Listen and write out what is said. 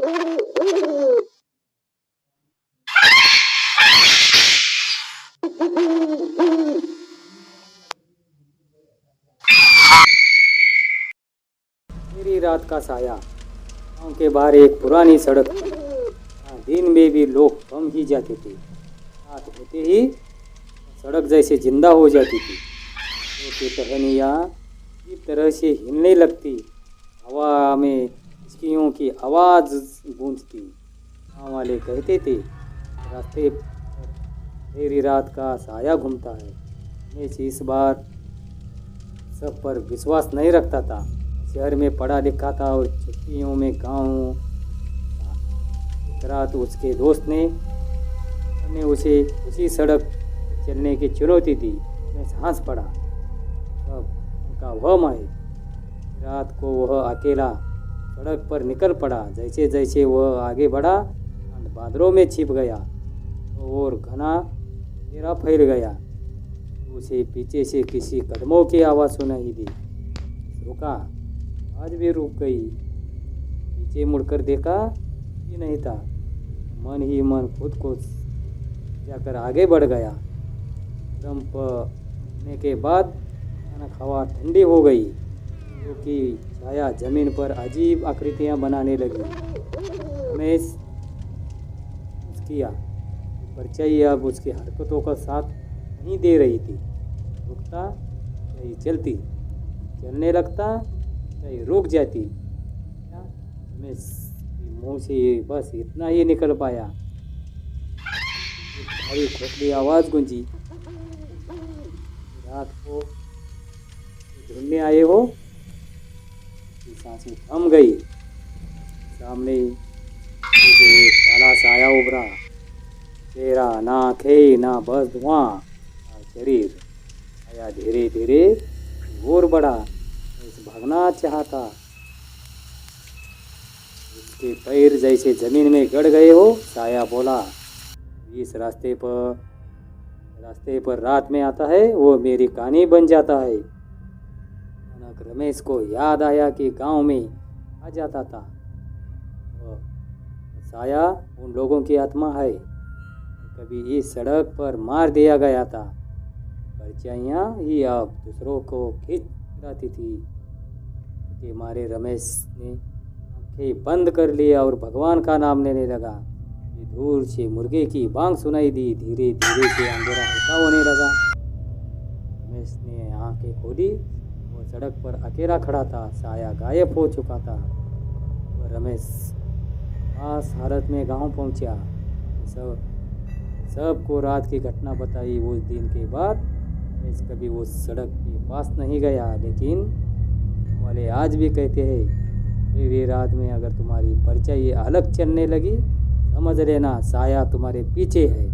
मेरी रात का साया। गांव के बाहर एक पुरानी सड़क थी। यहाँ दिन में भी लोग कम ही जाते थे। रात होते ही सड़क जैसे जिंदा हो जाती थी। लोगों की टहनियाँ इस तरह से हिलने लगती, हवा में चिड़ियों की आवाज़ गूंजती। गाँव वाले कहते थे, रास्ते पर मेरी रात का साया घूमता है। मैं इस बार सब पर विश्वास नहीं रखता था। शहर में पढ़ा लिखा था और छुट्टियों में गाँव था। एक रात उसके दोस्त ने उसे उसी सड़क चलने की चुनौती दी। मैं सांस पड़ा, तब उनका वह माए। रात को वह अकेला सड़क पर निकल पड़ा। जैसे जैसे वह आगे बढ़ा, बादलों में छिप गया और घना अंधेरा फैल गया। उसे पीछे से किसी कदमों की आवाज़ सुनाई दी। रुका, आज भी रुक गई। पीछे मुड़कर देखा, ही नहीं था। मन ही मन खुद को जाकर आगे बढ़ गया। दम पड़ने के बाद अचानक हवा ठंडी हो गई, क्योंकि छाया जमीन पर अजीब आकृतियां बनाने लगी। रमेश किया, परछाई अब उसकी हरकतों का साथ नहीं दे रही थी। रुकता चाहे चलती, चलने लगता चाहे रुक जाती। मैं मुंह से बस इतना ही निकल पाया। एक भारी खोखली आवाज़ गूंजी, रात को ढूंढने आए हो? सांसें थम गई। सामने एक काला साया उभरा। चेहरा ना आँखें ना बस धुआं, ना शरीर। साया धीरे धीरे और बढ़ा। भागना चाहता। उसके पैर जैसे जमीन में गड़ गए हो। साया बोला, इस रास्ते पर रात में आता है वो मेरी कहानी बन जाता है। अचानक रमेश को याद आया कि गांव में आ जाता था। साया उन लोगों की आत्मा है, कभी इस सड़क पर मार दिया गया था। परछाइयाँ ही अब दूसरों को खींच लाती थी। के मारे रमेश ने आंखें बंद कर लिया और भगवान का नाम लेने लगा। दूर से मुर्गे की बांग सुनाई दी। धीरे धीरे से अंधेरा हल्का होने लगा। रमेश ने आंखें खोली। वो सड़क पर अकेला खड़ा था। साया गायब हो चुका था। वह रमेश पास हालत में गांव पहुंचा। सबको रात की घटना बताई। उस दिन के बाद रमेश कभी वो सड़क के पास नहीं गया। लेकिन वाले आज भी कहते हैं, मेरी रात में अगर तुम्हारी परछाई अलग चलने लगी, समझ लेना साया तुम्हारे पीछे है।